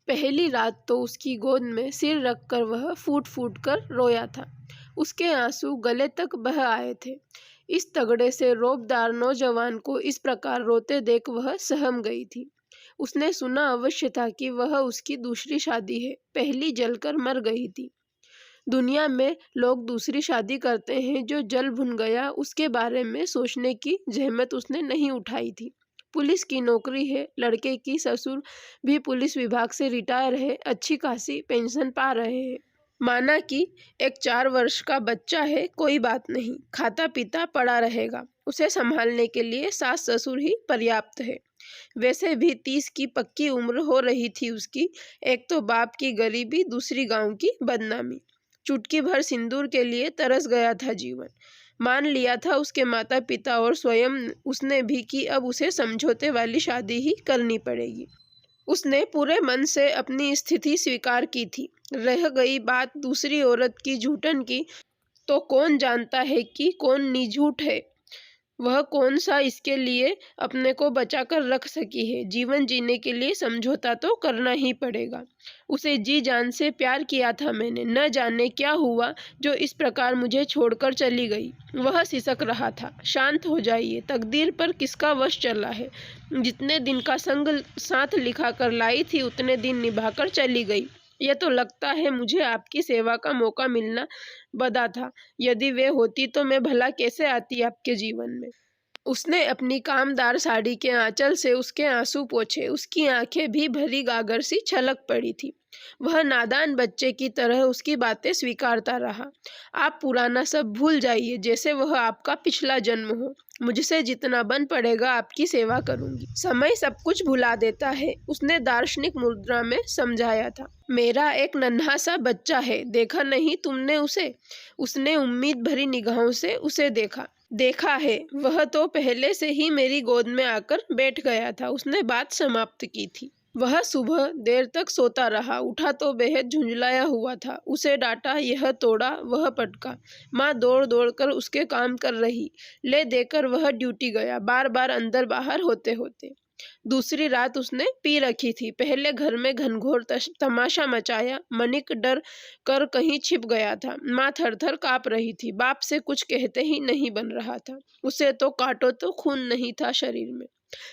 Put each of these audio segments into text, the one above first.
पहली रात तो उसकी गोद में सिर रखकर वह फूट फूट कर रोया था। उसके आंसू गले तक बह आए थे। इस तगड़े से रौबदार नौजवान को इस प्रकार रोते देख वह सहम गई थी। उसने सुना अवश्य था कि वह उसकी दूसरी शादी है, पहली जलकर मर गई थी। दुनिया में लोग दूसरी शादी करते हैं, जो जल भुन गया उसके बारे में सोचने की जहमत उसने नहीं उठाई थी। पुलिस की नौकरी है, लड़के की ससुर भी पुलिस विभाग से रिटायर है, अच्छी खासी पेंशन पा रहे हैं। माना कि एक 4 वर्ष का बच्चा है, कोई बात नहीं, खाता पीता पड़ा रहेगा, उसे संभालने के लिए सास ससुर ही पर्याप्त है। वैसे भी 30 की पक्की उम्र हो रही थी उसकी। एक तो बाप की गरीबी, दूसरी गांव की बदनामी। चुटकी भर सिंदूर के लिए तरस गया था जीवन। मान लिया था उसके माता पिता और स्वयं उसने भी कि अब उसे समझौते वाली शादी ही करनी पड़ेगी। उसने पूरे मन से अपनी स्थिति स्वीकार की थी। रह गई बात दूसरी औरत की झूठन की, तो कौन जानता है कि कौन निझूठ है, वह कौन सा इसके लिए अपने को बचाकर रख सकी है। जीवन जीने के लिए समझौता तो करना ही पड़ेगा। उसे जी जान से प्यार किया था मैंने, न जाने क्या हुआ जो इस प्रकार मुझे छोड़कर चली गई। वह सिसक रहा था। शांत हो जाइए, तकदीर पर किसका वश चला है। जितने दिन का संग साथ लिखा कर लाई थी, उतने दिन निभाकर चली गई। यह तो लगता है मुझे आपकी सेवा का मौका मिलना बदा था। यदि वे होती तो मैं भला कैसे आती आपके जीवन में। उसने अपनी कामदार साड़ी के आंचल से उसके आंसू पोंछे। उसकी आंखें भी भरी गागर सी छलक पड़ी थी। वह नादान बच्चे की तरह उसकी बातें स्वीकारता रहा। आप पुराना सब भूल जाइए, जैसे वह आपका पिछला जन्म हो। मुझसे जितना बन पड़ेगा आपकी सेवा करूंगी। समय सब कुछ भुला देता है, उसने दार्शनिक मुद्रा में समझाया था। मेरा एक नन्हा सा बच्चा है, देखा नहीं तुमने उसे? उसने उम्मीद भरी निगाहों से उसे देखा। देखा है, वह तो पहले से ही मेरी गोद में आकर बैठ गया था। उसने बात समाप्त की थी। वह सुबह देर तक सोता रहा। उठा तो बेहद झुंझलाया हुआ था। उसे डांटा, यह तोड़ा, वह पटका। माँ दौड़ दौड़ कर उसके काम कर रही। ले देकर वह ड्यूटी गया, बार बार अंदर बाहर होते होते। दूसरी रात उसने पी रखी थी। पहले घर में घनघोर तमाशा मचाया। मनिक डर कर कहीं छिप गया था। माँ थर-थर काँप रही थी। बाप से कुछ कहते ही नहीं बन रहा था। उसे तो काटो तो खून नहीं था शरीर में।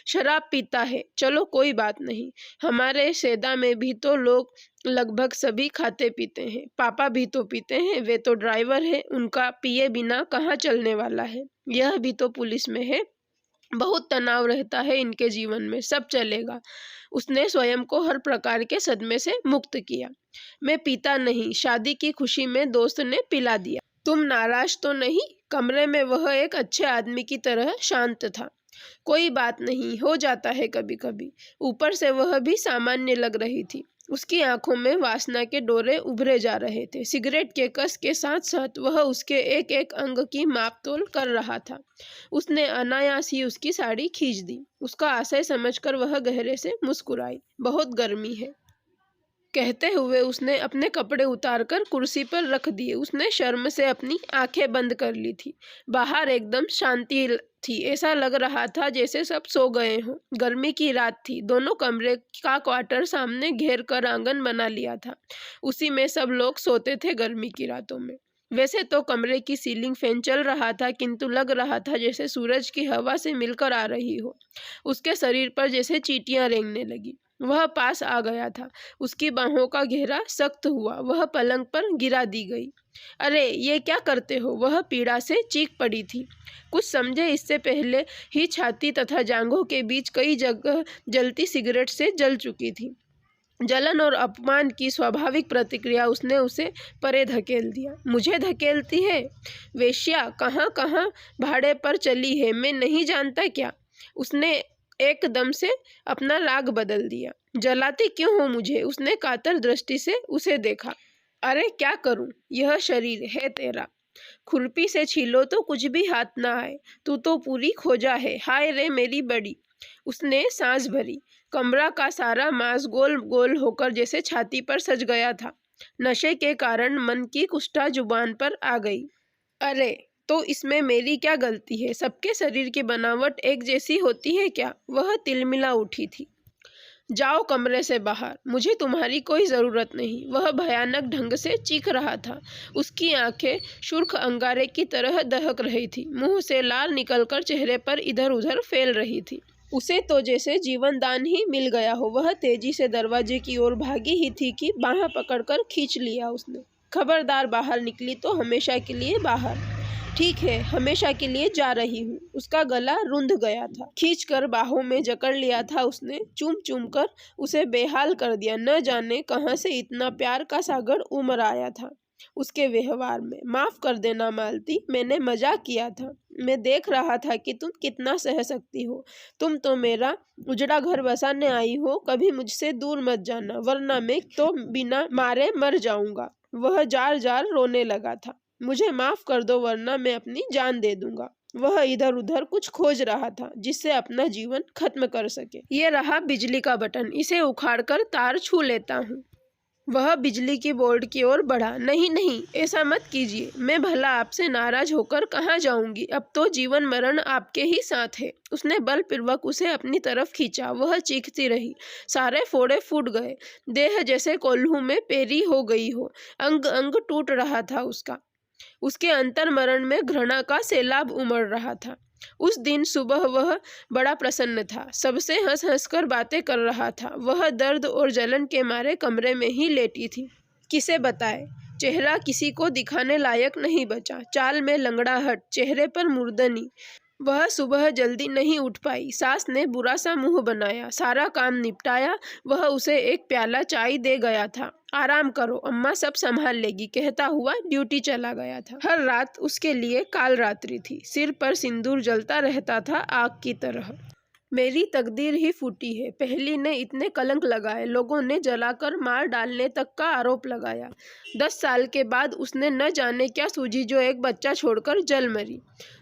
शराब पीता है, चलो कोई बात नहीं। हमारे सेदा में भी तो लोग लगभग सभी खाते पीते हैं। पापा भी तो पीते हैं, वे तो ड्राइवर हैं, उनका पिए बिना कहाँ चलने वाला है। यह भी तो पुलिस में है। बहुत तनाव रहता है इनके जीवन में, सब चलेगा। उसने स्वयं को हर प्रकार के सदमे से मुक्त किया। मैं पीता नहीं, शादी की खुशी में दोस्त ने पिला दिया। तुम नाराज तो नहीं? कमरे में वह एक अच्छे आदमी की तरह शांत था। कोई बात नहीं, हो जाता है कभी कभी। ऊपर से वह भी सामान्य लग रही थी। उसकी आंखों में वासना के डोरे उभरे जा रहे थे। सिगरेट के कस के साथ साथ वह उसके एक एक अंग की मापतोल कर रहा था। उसने अनायास ही उसकी साड़ी खींच दी। उसका आशय समझकर वह गहरे से मुस्कुराई। बहुत गर्मी है, कहते हुए उसने अपने कपड़े उतारकर कुर्सी पर रख दिए। उसने शर्म से अपनी आंखें बंद कर ली थी। बाहर एकदम शांति थी। ऐसा लग रहा था जैसे सब सो गए हों। गर्मी की रात थी। दोनों कमरे का क्वार्टर सामने घेर कर आंगन बना लिया था। उसी में सब लोग सोते थे गर्मी की रातों में। वैसे तो कमरे की सीलिंग फैन चल रहा था, किंतु लग रहा था जैसे सूरज की हवा से मिलकर आ रही हो। उसके शरीर पर जैसे चींटियां रेंगने लगी। वह पास आ गया था। उसकी बाहों का घेरा सख्त हुआ। वह पलंग पर गिरा दी गई। अरे ये क्या करते हो? वह पीड़ा से चीख पड़ी थी। कुछ समझे इससे पहले ही छाती तथा जांघों के बीच कई जगह जलती सिगरेट से जल चुकी थी। जलन और अपमान की स्वाभाविक प्रतिक्रिया उसने उसे परे धकेल दिया। मुझे धकेलती है? वेश्या कहाँ कहाँ भाड़े पर चली है, मैं नहीं जानता क्या? उसने एकदम से अपना राग बदल दिया। जलाती क्यों हो मुझे? उसने कातर दृष्टि से उसे देखा। अरे क्या करूं? यह शरीर है तेरा। खुरपी से छीलो तो कुछ भी हाथ ना आए। तू तो पूरी खोजा है। हाय रे मेरी बड़ी। उसने सांस भरी। कमरा का सारा मांस गोल गोल होकर जैसे छाती पर सज गया था। नशे के कारण मन की कुष्ठा जुबान पर आ गई। अरे तो इसमें मेरी क्या गलती है? सबके शरीर की बनावट एक जैसी होती है क्या? वह तिलमिला उठी थी। जाओ कमरे से बाहर, मुझे तुम्हारी कोई ज़रूरत नहीं। वह भयानक ढंग से चीख रहा था। उसकी आंखें सुर्ख अंगारे की तरह दहक रही थी। मुंह से लाल निकलकर चेहरे पर इधर उधर फैल रही थी। उसे तो जैसे जीवन दान ही मिल गया हो। वह तेजी से दरवाजे की ओर भागी ही थी कि बाँह पकड़कर खींच लिया उसने। खबरदार, बाहर निकली तो हमेशा के लिए बाहर। ठीक है, हमेशा के लिए जा रही हूँ। उसका गला रुंध गया था। खींचकर बाहों में जकड़ लिया था उसने। चूम चूम कर उसे बेहाल कर दिया। न जाने कहाँ से इतना प्यार का सागर उमड़ आया था उसके व्यवहार में। माफ कर देना मालती, मैंने मजाक किया था। मैं देख रहा था कि तुम कितना सह सकती हो। तुम तो मेरा उजड़ा घर बसाने आई हो। कभी मुझसे दूर मत जाना, वरना मैं तो बिना मारे मर जाऊंगा। वह जार जार रोने लगा था। मुझे माफ कर दो, वरना मैं अपनी जान दे दूंगा। वह इधर उधर कुछ खोज रहा था जिससे अपना जीवन खत्म कर सके। ये रहा बिजली का बटन, इसे उखाड़कर तार छू लेता हूँ। वह बिजली की बोर्ड की ओर बढ़ा। नहीं नहीं, ऐसा मत कीजिए। मैं भला आपसे नाराज होकर कहाँ जाऊंगी। अब तो जीवन मरण आपके ही साथ है। उसने बलपूर्वक उसे अपनी तरफ खींचा। वह चीखती रही। सारे फोड़े फूट गए। देह जैसे कोल्हू में पेरी हो गई हो। अंग अंग टूट रहा था उसका। उसके अंतर्मरण में घृणा का सैलाब उमड़ रहा था। उस दिन सुबह वह बड़ा प्रसन्न था। सबसे हंस हंस कर बातें कर रहा था। वह दर्द और जलन के मारे कमरे में ही लेटी थी। किसे बताए, चेहरा किसी को दिखाने लायक नहीं बचा। चाल में लंगड़ाहट, चेहरे पर मुर्दनी। वह सुबह जल्दी नहीं उठ पाई। सास ने बुरा सा मुंह बनाया। सारा काम निपटाया। वह उसे एक प्याला चाय दे गया था। आराम करो, अम्मा सब संभाल लेगी, कहता हुआ ड्यूटी चला गया था। हर रात उसके लिए काल रात्रि थी। सिर पर सिंदूर जलता रहता था आग की तरह। मेरी तकदीर ही फूटी है। पहली ने इतने कलंक लगाए, लोगों ने जलाकर मार डालने तक का आरोप लगाया। 10 साल के बाद उसने न जाने क्या सूझी जो एक बच्चा छोड़कर जल मरी।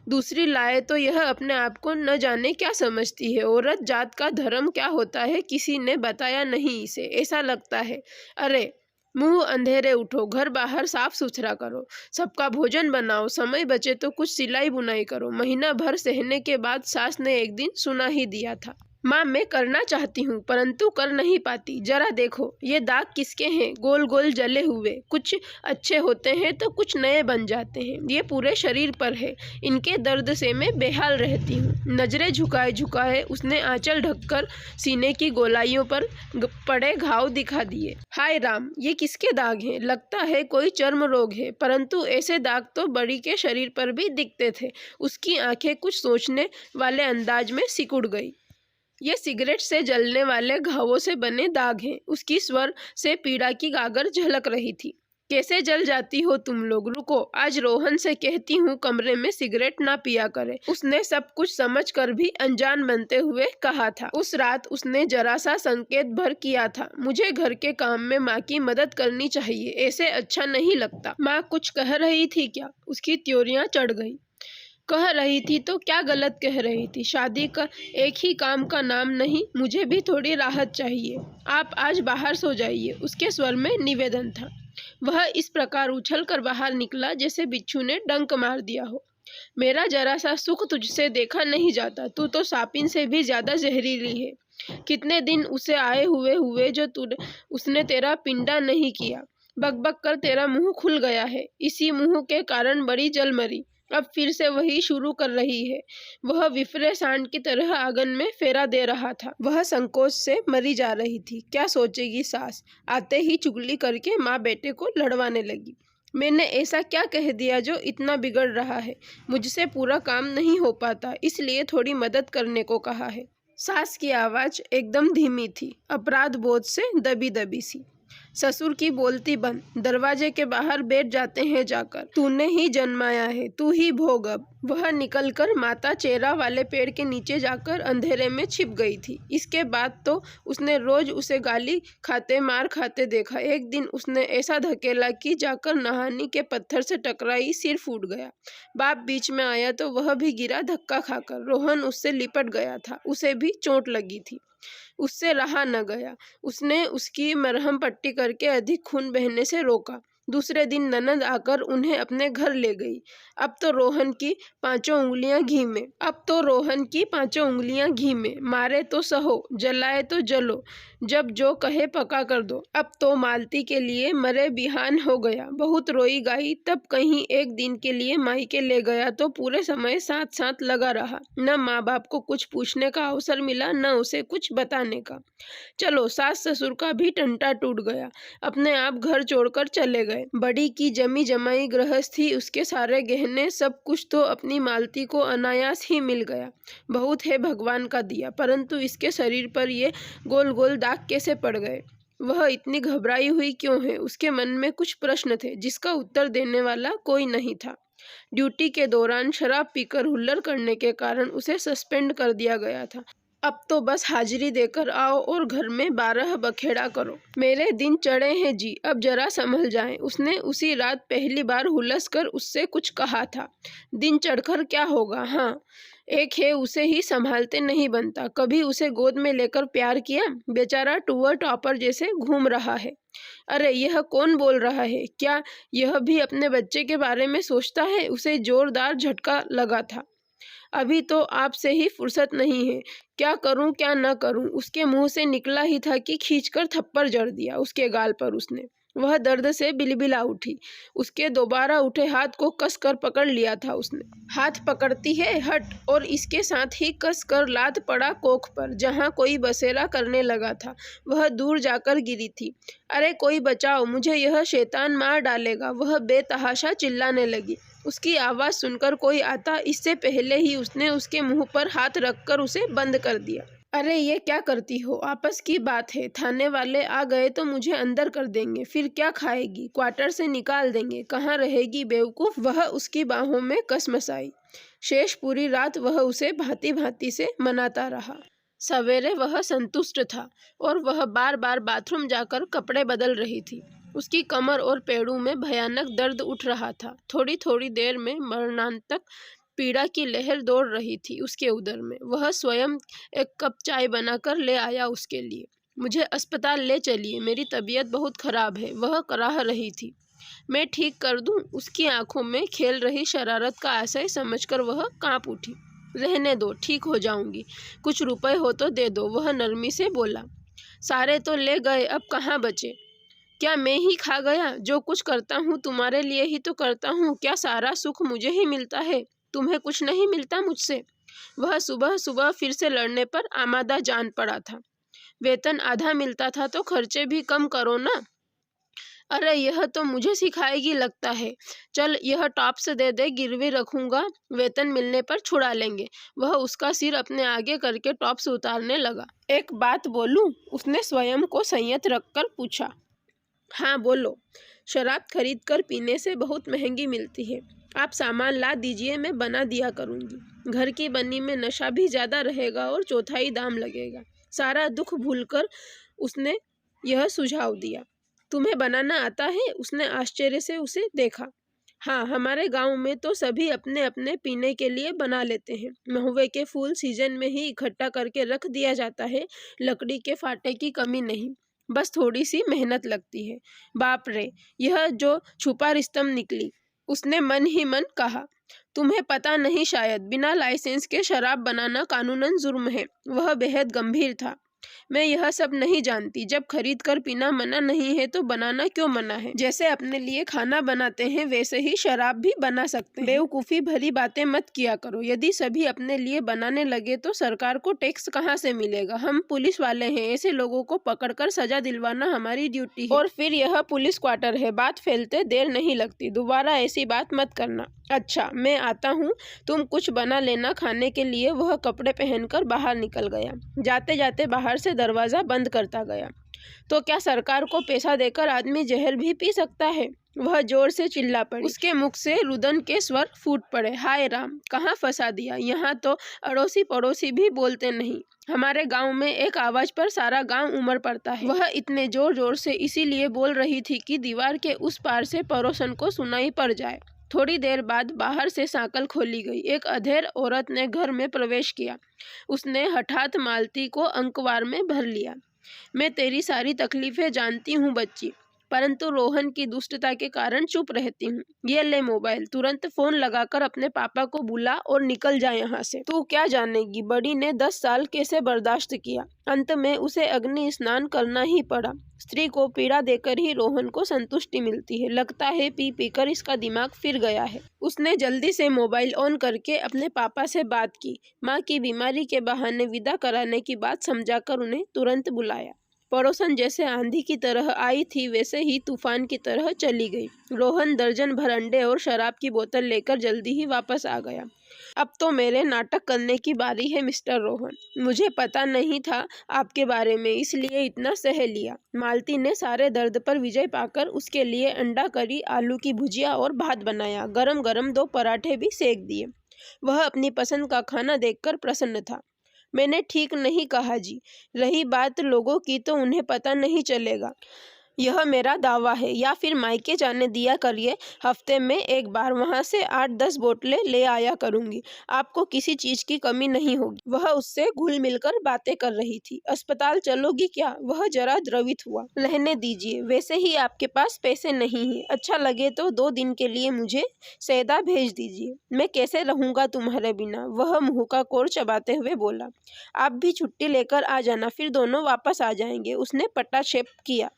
दूसरी लाए तो यह अपने आप को न जाने क्या समझती है। औरत जात का धर्म क्या होता है किसी ने बताया नहीं इसे। ऐसा लगता है, अरे मुंह अंधेरे उठो, घर बाहर साफ सुथरा करो, सबका भोजन बनाओ, समय बचे तो कुछ सिलाई बुनाई करो। महीना भर सहने के बाद सास ने एक दिन सुना ही दिया था। माँ, मैं करना चाहती हूँ परंतु कर नहीं पाती। जरा देखो ये दाग किसके हैं, गोल गोल जले हुए। कुछ अच्छे होते हैं तो कुछ नए बन जाते हैं। ये पूरे शरीर पर है। इनके दर्द से मैं बेहाल रहती हूँ। नजरें झुकाए झुकाए उसने आंचल ढककर सीने की गोलाइयों पर पड़े घाव दिखा दिए। हाय राम, ये किसके दाग हैं? लगता है कोई चर्म रोग है। परंतु ऐसे दाग तो बड़ी के शरीर पर भी दिखते थे। उसकी आंखें कुछ सोचने वाले अंदाज में सिकुड़ गई। ये सिगरेट से जलने वाले घावों से बने दाग हैं। उसकी स्वर से पीड़ा की गागर झलक रही थी। कैसे जल जाती हो तुम लोग। रुको, आज रोहन से कहती हूँ कमरे में सिगरेट ना पिया करे। उसने सब कुछ समझकर भी अनजान बनते हुए कहा था। उस रात उसने जरा सा संकेत भर किया था, मुझे घर के काम में माँ की मदद करनी चाहिए, ऐसे अच्छा नहीं लगता। माँ कुछ कह रही थी क्या? उसकी त्योरियां चढ़ गई। कह रही थी तो क्या गलत कह रही थी? शादी का एक ही काम का नाम नहीं, मुझे भी थोड़ी राहत चाहिए। आप आज बाहर सो जाइए, उसके स्वर में निवेदन था। वह इस प्रकार उछल कर बाहर निकला जैसे बिच्छू ने डंक मार दिया हो। मेरा जरा सा सुख तुझसे देखा नहीं जाता। तू तो सापिन से भी ज्यादा जहरीली है। कितने दिन उसे आए हुए जो उसने तेरा पिंडा नहीं किया। बकबक कर तेरा मुंह खुल गया है। इसी मुंह के कारण बड़ी जल मरी। अब फिर से वही शुरू कर रही है। वह विफरे सांड की तरह आंगन में फेरा दे रहा था। वह संकोच से मरी जा रही थी। क्या सोचेगी सास? आते ही चुगली करके माँ बेटे को लड़वाने लगी। मैंने ऐसा क्या कह दिया जो इतना बिगड़ रहा है? मुझसे पूरा काम नहीं हो पाता, इसलिए थोड़ी मदद करने को कहा है। सास की आवाज एकदम धीमी थी, अपराध बोध से दबी दबी सी। ससुर की बोलती बंद। दरवाजे के बाहर बैठ जाते हैं जाकर। तूने ही जन्माया है, तू ही भोग अब। वह निकलकर माता चेरा वाले पेड़ के नीचे जाकर अंधेरे में छिप गई थी। इसके बाद तो उसने रोज उसे गाली खाते मार खाते देखा। एक दिन उसने ऐसा धकेला कि जाकर नहानी के पत्थर से टकराई, सिर फूट गया। बाप बीच में आया तो वह भी गिरा धक्का खाकर। रोहन उससे लिपट गया था, उसे भी चोट लगी थी। उससे रहा न गया। उसने उसकी मरहम पट्टी करके अधिक खून बहने से रोका। दूसरे दिन ननद आकर उन्हें अपने घर ले गई। अब तो रोहन की पांचों उंगलियां घी में, मारे तो सहो, जलाए तो जलो, जब जो कहे पका कर दो। अब तो मालती के लिए मरे बिहान हो गया। बहुत रोई गाई, तब कहीं एक दिन के लिए मायके ले गया तो पूरे समय साथ साथ लगा रहा। न माँ बाप को कुछ पूछने का अवसर मिला, न उसे कुछ बताने का। चलो, सास ससुर का भी टंटा टूट गया, अपने आप घर छोड़कर चले गए। बड़ी की जमी जमाई गृहस्थी, उसके सारे गहने, सब कुछ तो अपनी मालती को अनायास ही मिल गया। बहुत है भगवान का दिया, परंतु इसके शरीर पर ये गोल गोल दाग कैसे पड़ गए? वह इतनी घबराई हुई क्यों है? उसके मन में कुछ प्रश्न थे जिसका उत्तर देने वाला कोई नहीं था। ड्यूटी के दौरान शराब पीकर हुल्लड़ करने के कारण उसे सस्पेंड कर दिया गया था। अब तो बस हाजिरी देकर आओ और घर में 12 बखेड़ा करो। मेरे दिन चढ़े हैं जी, अब जरा संभल जाएं। उसने उसी रात पहली बार हुलस कर उससे कुछ कहा था। दिन चढ़कर क्या होगा? हाँ, एक है, उसे ही संभालते नहीं बनता। कभी उसे गोद में लेकर प्यार किया? बेचारा टूअर टॉपर जैसे घूम रहा है। अरे, यह कौन बोल रहा है? क्या यह भी अपने बच्चे के बारे में सोचता है? उसे जोरदार झटका लगा था। अभी तो आपसे ही फुर्सत नहीं है। क्या करूं क्या न करूं? उसके मुंह से निकला ही था कि खींचकर थप्पड़ जड़ दिया उसके गाल पर उसने। वह दर्द से बिलबिला उठी। उसके दोबारा उठे हाथ को कस कर पकड़ लिया था उसने। हाथ पकड़ती है, हट! और इसके साथ ही कस कर लात पड़ा कोख पर, जहां कोई बसेरा करने लगा था। वह दूर जाकर गिरी थी। अरे कोई बचाओ, मुझे यह शैतान मार डालेगा! वह बेतहाशा चिल्लाने लगी। उसकी आवाज़ सुनकर कोई आता, इससे पहले ही उसने उसके मुंह पर हाथ रखकर उसे बंद कर दिया। अरे ये क्या करती हो? आपस की बात है। थाने वाले आ गए तो मुझे अंदर कर देंगे। फिर क्या खाएगी? क्वार्टर से निकाल देंगे। कहाँ रहेगी बेवकूफ़? वह उसकी बाहों में कसमसाई। शेष पूरी रात वह उसे भांति भांति से मनाता रहा। सवेरे वह संतुष्ट था और वह बार बार बाथरूम जाकर कपड़े बदल रही थी। उसकी कमर और पेड़ों में भयानक दर्द उठ रहा था। थोड़ी थोड़ी देर में मरणांतक पीड़ा की लहर दौड़ रही थी उसके उदर में। वह स्वयं एक कप चाय बनाकर ले आया उसके लिए। मुझे अस्पताल ले चलिए, मेरी तबीयत बहुत खराब है, वह कराह रही थी। मैं ठीक कर दूं? उसकी आंखों में खेल रही शरारत का आशय समझकर वह कांप उठी। रहने दो, ठीक हो जाऊंगी। कुछ रुपए हो तो दे दो, वह नरमी से बोला। सारे तो ले गए, अब कहाँ बचे? क्या मैं ही खा गया? जो कुछ करता हूँ तुम्हारे लिए ही तो करता हूँ। क्या सारा सुख मुझे ही मिलता है? तुम्हें कुछ नहीं मिलता मुझसे? वह सुबह सुबह फिर से लड़ने पर आमादा जान पड़ा था। वेतन आधा मिलता था तो खर्चे भी कम करो ना। अरे यह तो मुझे सिखाएगी लगता है। चल, यह टॉप्स दे दे, गिरवी रखूंगा, वेतन मिलने पर छुड़ा लेंगे। वह उसका सिर अपने आगे करके टॉप्स उतारने लगा। एक बात बोलूं? उसने स्वयं को संयत रखकर पूछा। हाँ बोलो। शराब खरीद कर पीने से बहुत महंगी मिलती है। आप सामान ला दीजिए, मैं बना दिया करूँगी। घर की बनी में नशा भी ज़्यादा रहेगा और चौथाई दाम लगेगा। सारा दुख भूलकर उसने यह सुझाव दिया। तुम्हें बनाना आता है? उसने आश्चर्य से उसे देखा। हाँ, हमारे गांव में तो सभी अपने अपने पीने के लिए बना लेते हैं। महुए के फूल सीजन में ही इकट्ठा करके रख दिया जाता है। लकड़ी के फाटे की कमी नहीं, बस थोड़ी सी मेहनत लगती है। बाप रे, यह जो छुपा रिस्तम निकली, उसने मन ही मन कहा। तुम्हें पता नहीं शायद, बिना लाइसेंस के शराब बनाना कानूनन जुर्म है। वह बेहद गंभीर था। मैं यह सब नहीं जानती। जब खरीद कर पीना मना नहीं है तो बनाना क्यों मना है? जैसे अपने लिए खाना बनाते हैं वैसे ही शराब भी बना सकते हैं। बेवकूफ़ी भरी बातें मत किया करो। यदि सभी अपने लिए बनाने लगे तो सरकार को टैक्स कहाँ से मिलेगा? हम पुलिस वाले हैं, ऐसे लोगों को पकड़कर सजा दिलवाना हमारी ड्यूटी है। और फिर यह पुलिस क्वार्टर है, बात फैलते देर नहीं लगती। दोबारा ऐसी बात मत करना। अच्छा, मैं आता हूँ, तुम कुछ बना लेना खाने के लिए। वह कपड़े पहनकर बाहर निकल गया। जाते जाते बाहर से दरवाज़ा बंद करता गया। तो क्या सरकार को पैसा देकर आदमी जहर भी पी सकता है? वह जोर से चिल्ला पड़ी। उसके मुख से रुदन के स्वर फूट पड़े। हाय राम, कहाँ फंसा दिया। यहाँ तो अड़ोसी पड़ोसी भी बोलते नहीं। हमारे गांव में एक आवाज पर सारा गांव उमड़ पड़ता है। वह इतने जोर जोर से इसीलिए बोल रही थी कि दीवार के उस पार से पड़ोसन को सुनाई पड़ जाए। थोड़ी देर बाद बाहर से सांकल खोली गई। एक अधेड़ औरत ने घर में प्रवेश किया। उसने हठात मालती को अंकवार में भर लिया। मैं तेरी सारी तकलीफें जानती हूँ बच्ची। परंतु रोहन की दुष्टता के कारण चुप रहती हूँ। ये ले मोबाइल, तुरंत फोन लगाकर अपने पापा को बुला और निकल जा यहाँ से। तू क्या जानेगी, बड़ी ने 10 साल कैसे बर्दाश्त किया। अंत में उसे अग्नि स्नान करना ही पड़ा। स्त्री को पीड़ा देकर ही रोहन को संतुष्टि मिलती है। लगता है पी पीकर इसका दिमाग फिर गया है। उसने जल्दी से मोबाइल ऑन करके अपने पापा से बात की। माँ की बीमारी के बहाने विदा कराने की बात समझाकर उन्हें तुरंत बुलाया। पड़ोसन जैसे आंधी की तरह आई थी वैसे ही तूफान की तरह चली गई। रोहन दर्जन भर अंडे और शराब की बोतल लेकर जल्दी ही वापस आ गया। अब तो मेरे नाटक करने की बारी है मिस्टर रोहन। मुझे पता नहीं था आपके बारे में, इसलिए इतना सह लिया। मालती ने सारे दर्द पर विजय पाकर उसके लिए अंडा करी, आलू की भुजिया और भात बनाया। गरम गरम 2 पराठे भी सेक दिए। वह अपनी पसंद का खाना देखकर प्रसन्न था। मैंने ठीक नहीं कहा जी। रही बात लोगों की तो उन्हें पता नहीं चलेगा, यह मेरा दावा है। या फिर मायके जाने दिया करिए, हफ्ते में एक बार वहां से 8-10 बोतलें ले आया करूंगी। आपको किसी चीज की कमी नहीं होगी। वह उससे घुल मिलकर बातें कर रही थी। अस्पताल चलोगी क्या? वह जरा द्रवित हुआ। रहने दीजिए, वैसे ही आपके पास पैसे नहीं है। अच्छा लगे तो 2 दिन के लिए मुझे सैदा भेज दीजिए। मैं कैसे रहूंगा तुम्हारे बिना? वह मुंह का कोर चबाते हुए बोला। आप भी छुट्टी लेकर आ जाना, फिर दोनों वापस आ जाएंगे। उसने पट्टाक्षेप किया।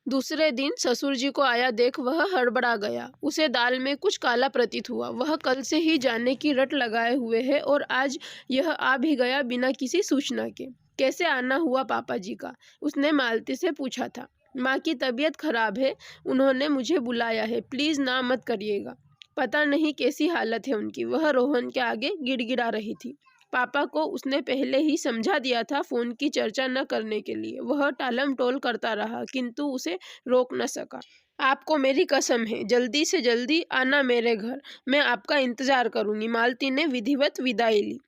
दूसरे दिन ससुर जी को आया देख वह हड़बड़ा गया। उसे दाल में कुछ काला प्रतीत हुआ। वह कल से ही जाने की रट लगाए हुए है और आज यह आ भी गया बिना किसी सूचना के। कैसे आना हुआ पापा जी का? उसने मालती से पूछा था। माँ की तबीयत खराब है, उन्होंने मुझे बुलाया है, प्लीज ना मत करिएगा। पता नहीं कैसी हालत है उनकी। वह रोहन के आगे गिड़गिड़ा रही थी। पापा को उसने पहले ही समझा दिया था फोन की चर्चा न करने के लिए। वह टालम टोल करता रहा किंतु उसे रोक न सका। आपको मेरी कसम है, जल्दी से जल्दी आना मेरे घर, मैं आपका इंतजार करूंगी। मालती ने विधिवत विदाई ली।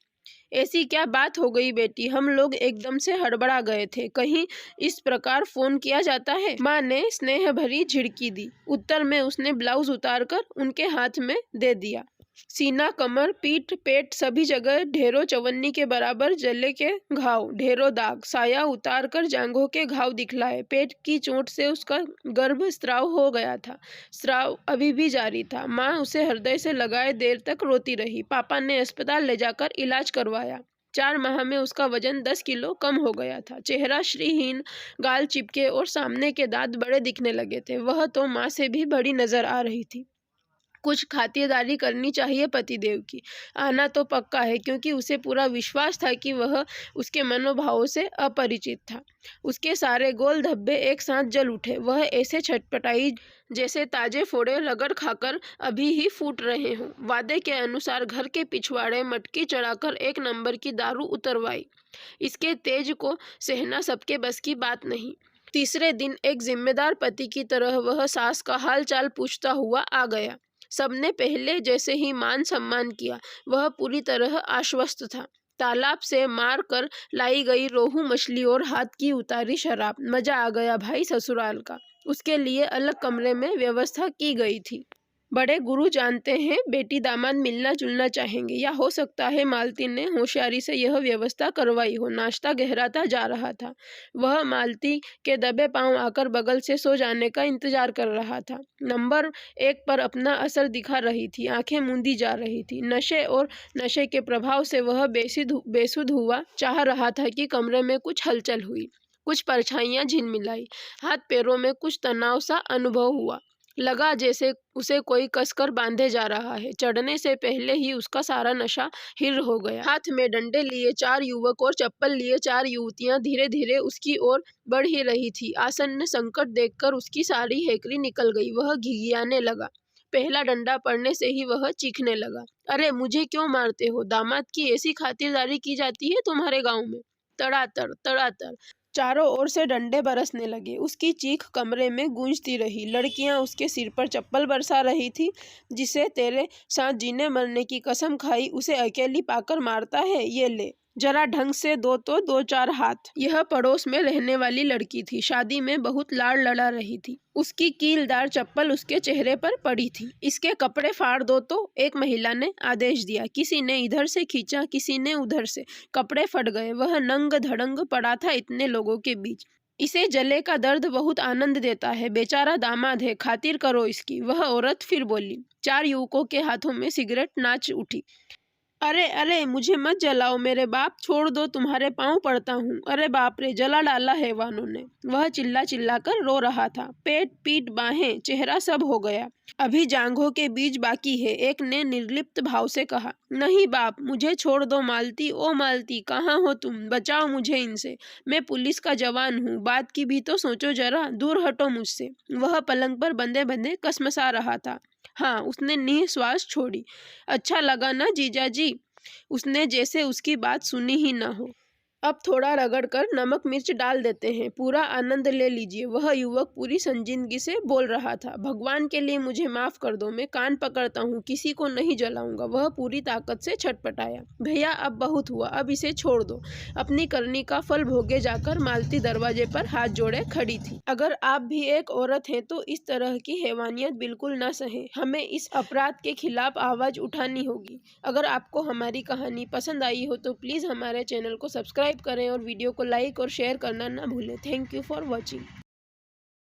ऐसी क्या बात हो गई बेटी? हम लोग एकदम से हड़बड़ा गए थे, कहीं इस प्रकार फोन किया जाता है? माँ ने स्नेह भरी झिड़की दी। उत्तर में उसने ब्लाउज उतारकर उनके हाथ में दे दिया। सीना, कमर, पीठ, पेट सभी जगह ढेरों चवन्नी के बराबर जले के घाव, ढेरों दाग। साया उतार कर जांघों के घाव दिखलाए। पेट की चोट से उसका गर्भ स्राव हो गया था। स्राव अभी भी जारी था। माँ उसे हृदय से लगाए देर तक रोती रही। पापा ने अस्पताल ले जाकर इलाज करवाया। 4 माह में उसका वजन 10 किलो कम हो गया था। चेहरा श्रीहीन, गाल चिपके और सामने के दांत बड़े दिखने लगे थे। वह तो माँ से भी बड़ी नजर आ रही थी। कुछ खातिरदारी करनी चाहिए पतिदेव की। आना तो पक्का है, क्योंकि उसे पूरा विश्वास था कि वह उसके मनोभावों से अपरिचित था। उसके सारे गोल धब्बे एक साथ जल उठे। वह ऐसे छटपटाई जैसे ताजे फोड़े रगड़ खाकर अभी ही फूट रहे हों। वादे के अनुसार घर के पिछवाड़े मटकी चढ़ाकर 1 नंबर की दारू उतरवाई। इसके तेज को सहना सबके बस की बात नहीं। तीसरे दिन एक जिम्मेदार पति की तरह वह सास का हाल चाल पूछता हुआ आ गया। सबने पहले जैसे ही मान सम्मान किया। वह पूरी तरह आश्वस्त था। तालाब से मार कर लाई गई रोहू मछली और हाथ की उतारी शराब। मजा आ गया भाई ससुराल का। उसके लिए अलग कमरे में व्यवस्था की गई थी। बड़े गुरु जानते हैं बेटी दामाद मिलना जुलना चाहेंगे, या हो सकता है मालती ने होशियारी से यह व्यवस्था करवाई हो। नाश्ता गहराता जा रहा था। वह मालती के दबे पांव आकर बगल से सो जाने का इंतजार कर रहा था। नंबर 1 पर अपना असर दिखा रही थी। आंखें मूंदी जा रही थी। नशे और नशे के प्रभाव से वह बेसुध हुआ चाह रहा था कि कमरे में कुछ हलचल हुई। कुछ परछाइयां झिलमिलाई। हाथ पैरों में कुछ तनाव सा अनुभव हुआ। लगा जैसे उसे कोई कसकर बांधे जा रहा है। चढ़ने से पहले ही उसका सारा नशा हिर हो गया। हाथ में डंडे लिए 4 युवक और चप्पल लिए 4 युवतियां धीरे धीरे उसकी ओर बढ़ ही रही थी। आसन्न संकट देखकर उसकी सारी हेकड़ी निकल गई। वह घिघियाने लगा। पहला डंडा पड़ने से ही वह चीखने लगा। अरे मुझे क्यों मारते हो? दामाद की ऐसी खातिरदारी की जाती है तुम्हारे गाँव में? तड़ातड़ तड़ातड़ चारों ओर से डंडे बरसने लगे। उसकी चीख कमरे में गूंजती रही। लड़कियां उसके सिर पर चप्पल बरसा रही थी। जिसे तेरे साथ जीने मरने की कसम खाई, उसे अकेली पाकर मारता है? ये ले, जरा ढंग से दो तो 2-4 हाथ। यह पड़ोस में रहने वाली लड़की थी। शादी में बहुत लाड़ लड़ा रही थी। उसकी कीलदार चप्पल उसके चेहरे पर पड़ी थी। इसके कपड़े फाड़ दो तो, एक महिला ने आदेश दिया। किसी ने इधर से खींचा, किसी ने उधर से। कपड़े फट गए। वह नंग धड़ंग पड़ा था इतने लोगों के बीच। इसे जले का दर्द बहुत आनंद देता है, बेचारा दामाद है, खातिर करो इसकी। वह औरत फिर बोली। 4 युवकों के हाथों में सिगरेट नाच उठी। अरे अरे, मुझे मत जलाओ मेरे बाप, छोड़ दो, तुम्हारे पाँव पड़ता हूँ। अरे बाप रे, जला डाला हैवानों ने। वह चिल्ला चिल्ला कर रो रहा था। पेट, पीठ, बाहें, चेहरा सब हो गया। अभी जांघों के बीच बाकी है। एक ने निर्लिप्त भाव से कहा। नहीं बाप, मुझे छोड़ दो मालती, ओ मालती, कहाँ हो तुम, बचाओ मुझे इनसे। मैं पुलिस का जवान हूँ, बात की भी तो सोचो जरा, दूर हटो मुझसे। वह पलंग पर बंधे बंधे कसमसा रहा था। हाँ, उसने निःश्वास छोड़ी। अच्छा लगा ना जीजाजी? उसने जैसे उसकी बात सुनी ही न हो। अब थोड़ा रगड़कर नमक मिर्च डाल देते हैं, पूरा आनंद ले लीजिए। वह युवक पूरी संजीदगी से बोल रहा था। भगवान के लिए मुझे माफ कर दो, मैं कान पकड़ता हूँ, किसी को नहीं जलाऊंगा। वह पूरी ताकत से छटपटाया। भैया अब बहुत हुआ, अब इसे छोड़ दो। अपनी करनी का फल भोगे जाकर मालती दरवाजे पर हाथ जोड़े खड़ी थी। अगर आप भी एक औरत हैं तो इस तरह की हैवानियत बिल्कुल न सहे। हमें इस अपराध के खिलाफ आवाज उठानी होगी। अगर आपको हमारी कहानी पसंद आई हो तो प्लीज़ हमारे चैनल को सब्सक्राइब करें और वीडियो को लाइक और शेयर करना ना भूलें। Thank you for watching.